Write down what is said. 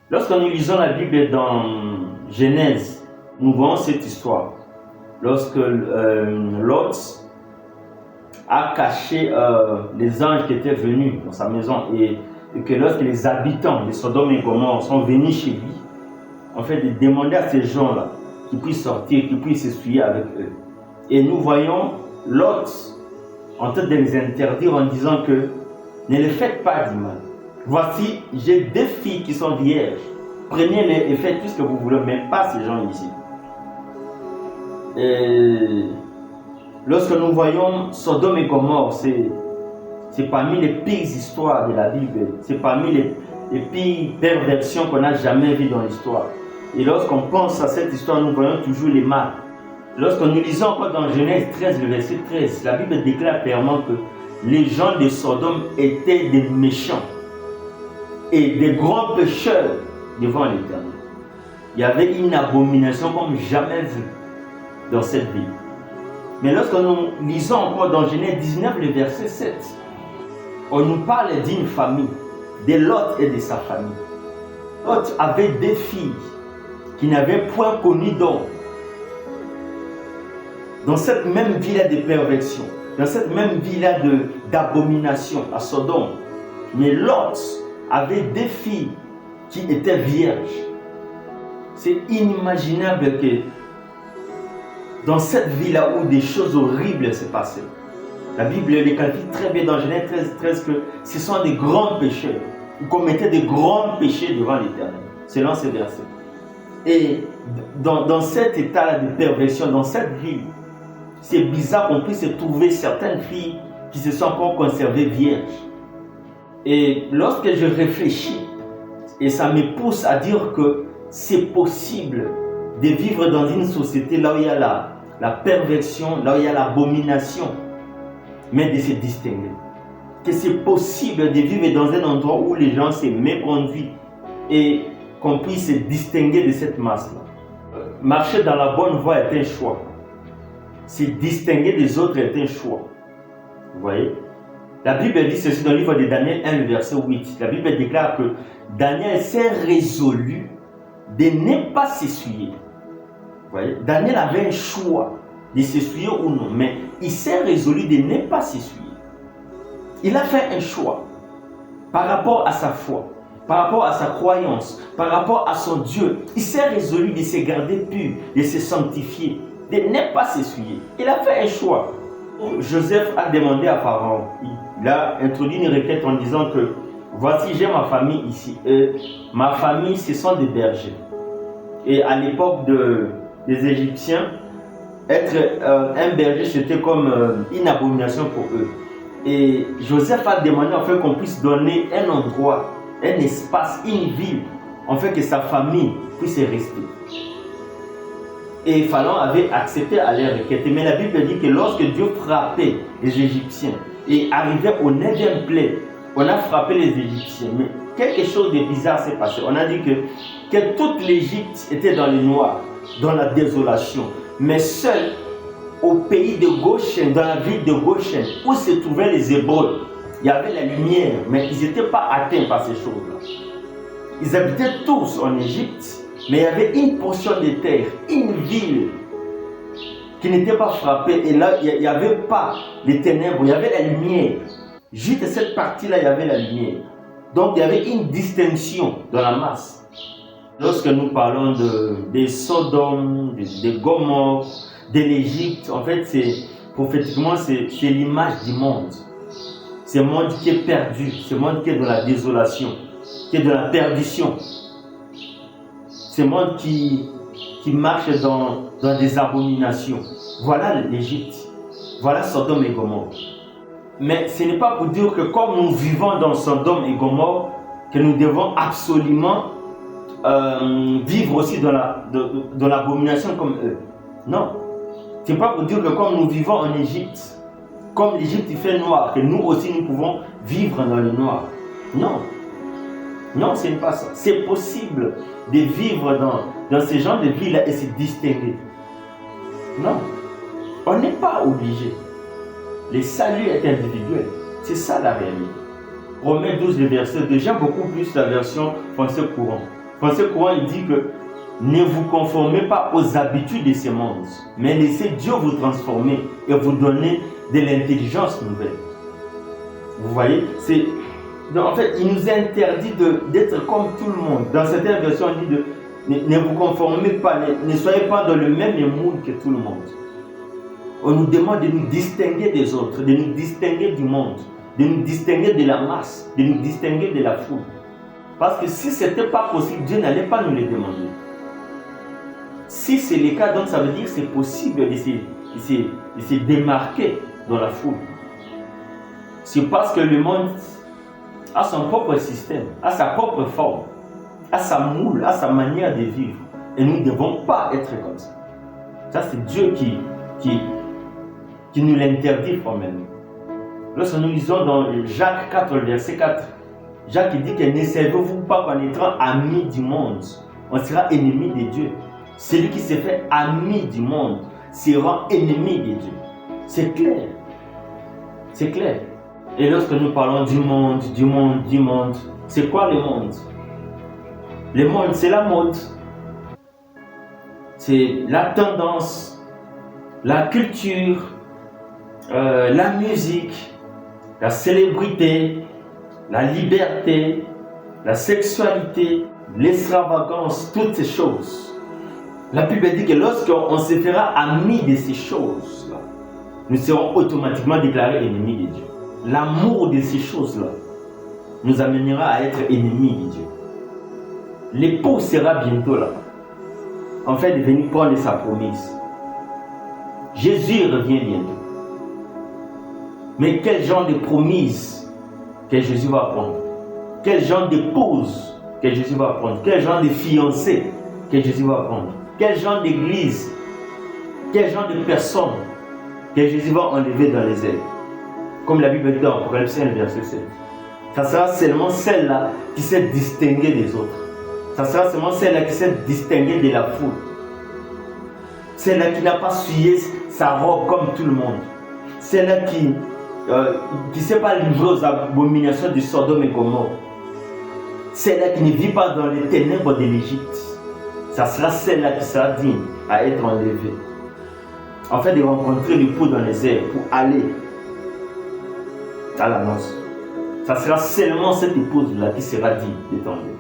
Lorsque nous lisons la Bible dans Genèse, nous voyons cette histoire. Lorsque Lot a caché les anges qui étaient venus dans sa maison et que lorsque les habitants de Sodome et Gomorrhe sont venus chez lui, en fait, il demandait à ces gens-là qu'ils puissent sortir, qu'ils puissent s'essuyer avec eux. Et nous voyons Lot en train de les interdire en disant que ne les faites pas du mal. Voici, j'ai 2 filles qui sont vierges. Prenez-les et faites tout ce que vous voulez, mais pas ces gens ici. Et lorsque nous voyons Sodome et Gomorrhe, c'est parmi les pires histoires de la Bible. C'est parmi les pires perversions qu'on n'a jamais vues dans l'histoire. Et lorsqu'on pense à cette histoire, nous voyons toujours les mal. Lorsque nous lisons encore dans Genèse 13, le verset 13, la Bible déclare clairement que les gens de Sodome étaient des méchants et des grands pécheurs devant l'Éternel. Il y avait une abomination comme jamais vue dans cette ville. Mais lorsque nous lisons encore dans Genèse 19, le verset 7, on nous parle d'une famille, de Lot et de sa famille. Lot avait 2 filles qui n'avaient point connu d'homme. Dans cette même ville de perversion, dans cette même ville d'abomination à Sodome, mais Lot avait 2 filles qui étaient vierges. C'est inimaginable que dans cette ville-là où des choses horribles se passaient, la Bible les qualifie très bien dans Genèse 13 que ce sont des grands pécheurs. Ils commettaient des grands péchés devant l'Éternel, selon ces versets. Et dans cet état de perversion, dans cette ville, c'est bizarre qu'on puisse trouver certaines filles qui se sont encore conservées vierges. Et lorsque je réfléchis, et ça me pousse à dire que c'est possible de vivre dans une société là où il y a la perversion, là où il y a l'abomination, mais de se distinguer. Que c'est possible de vivre dans un endroit où les gens se méconduisent et qu'on puisse se distinguer de cette masse-là. Marcher dans la bonne voie est un choix. Se distinguer des autres est un choix. Vous voyez? La Bible dit ceci dans le livre de Daniel 1, verset 8. La Bible déclare que Daniel s'est résolu de ne pas s'essuyer. Vous voyez? Daniel avait un choix de s'essuyer ou non, mais il s'est résolu de ne pas s'essuyer. Il a fait un choix par rapport à sa foi, par rapport à sa croyance, par rapport à son Dieu. Il s'est résolu de se garder pur, de se sanctifier, de ne pas s'essuyer. Il a fait un choix. Joseph a demandé à Pharaon, il a introduit une requête en disant que voici, j'ai ma famille ici. Ma famille, ce sont des bergers. Et à l'époque des Égyptiens, être un berger, c'était comme une abomination pour eux. Et Joseph a demandé en fait qu'on puisse donner un endroit, un espace, une ville, en fait que sa famille puisse rester. Et Pharaon avait accepté à leur requête. Mais la Bible dit que lorsque Dieu frappait les Égyptiens et arrivait au 9e plaie, on a frappé les Égyptiens. Mais quelque chose de bizarre s'est passé. On a dit que toute l'Égypte était dans le noir, dans la désolation. Mais seul au pays de Goshen, dans la ville de Goshen, où se trouvaient les Hébreux, il y avait la lumière, mais ils n'étaient pas atteints par ces choses-là. Ils habitaient tous en Égypte, mais il y avait une portion de terre, une ville qui n'était pas frappée. Et là, il n'y avait pas les ténèbres, il y avait la lumière. Juste cette partie-là, il y avait la lumière. Donc, il y avait une distinction dans la masse. Lorsque nous parlons de Sodome, de Gomorrhe, de l'Égypte, en fait, prophétiquement, c'est l'image du monde. Ce monde qui est perdu, ce monde qui est dans la désolation, qui est dans la perdition. Ce monde qui marche dans des abominations. Voilà l'Égypte. Voilà Sodome et Gomorrhe. Mais ce n'est pas pour dire que comme nous vivons dans Sodome et Gomorrhe, que nous devons absolument vivre aussi dans l'abomination comme eux. Non. Ce n'est pas pour dire que comme nous vivons en Égypte, comme l'Égypte fait noir, que nous aussi nous pouvons vivre dans le noir. Non. Non, ce n'est pas ça. C'est possible de vivre dans ce genre de vie-là et se distinguer. Non. On n'est pas obligé. Le salut est individuel. C'est ça la réalité. Romains 12, le verset 2. J'aime beaucoup plus la version français courant. Français courant, il dit que ne vous conformez pas aux habitudes de ce monde, mais laissez Dieu vous transformer et vous donner de l'intelligence nouvelle. Vous voyez, donc en fait, il nous interdit d'être comme tout le monde. Dans certaines versions, on dit ne vous conformez pas, ne soyez pas dans le même moule que tout le monde. On nous demande de nous distinguer des autres, de nous distinguer du monde, de nous distinguer de la masse, de nous distinguer de la foule. Parce que si ce n'était pas possible, Dieu n'allait pas nous le demander. Si c'est le cas, donc ça veut dire que c'est possible de se démarquer dans la foule. C'est parce que le monde a son propre système, a sa propre forme, a sa moule, a sa manière de vivre. Et nous ne devons pas être comme ça. Ça, c'est Dieu qui nous l'interdit formellement. Lorsque nous lisons dans Jacques 4, verset 4, Jacques dit que ne servez-vous pas qu'en étant amis du monde, on sera ennemi de Dieu. Celui qui se fait ami du monde sera ennemi de Dieu. C'est clair. C'est clair. Et lorsque nous parlons du monde, c'est quoi le monde? Le monde, c'est la mode. C'est la tendance, la culture, la musique, la célébrité, la liberté, la sexualité, l'extravagance, toutes ces choses. La Bible dit que lorsqu'on se fera ami de ces choses-là, nous serons automatiquement déclarés ennemis de Dieu. L'amour de ces choses-là nous amènera à être ennemis de Dieu. L'époux sera bientôt là, en fait de venir prendre sa promesse. Jésus revient bientôt. Mais quel genre de promesse que Jésus va prendre? Quel genre d'épouse que Jésus va prendre? Quel genre de fiancé que Jésus va prendre? Quel genre d'église? Quel genre de personne que Jésus va enlever dans les airs? Comme la Bible dit dans Apocalypse 1, verset 7. Ça sera seulement celle-là qui s'est distinguée des autres. Ça sera seulement celle-là qui s'est distinguée de la foule. Celle-là qui n'a pas souillé sa robe comme tout le monde. Celle-là qui ne s'est pas livrée aux abominations de Sodome et Gomorrhe. Celle-là qui ne vit pas dans les ténèbres de l'Égypte. Ça sera celle-là qui sera digne à être enlevée. En fait, de rencontrer l'époux dans les airs pour aller à la noce. Ça sera seulement cette épouse-là qui sera digne d'être enlevée.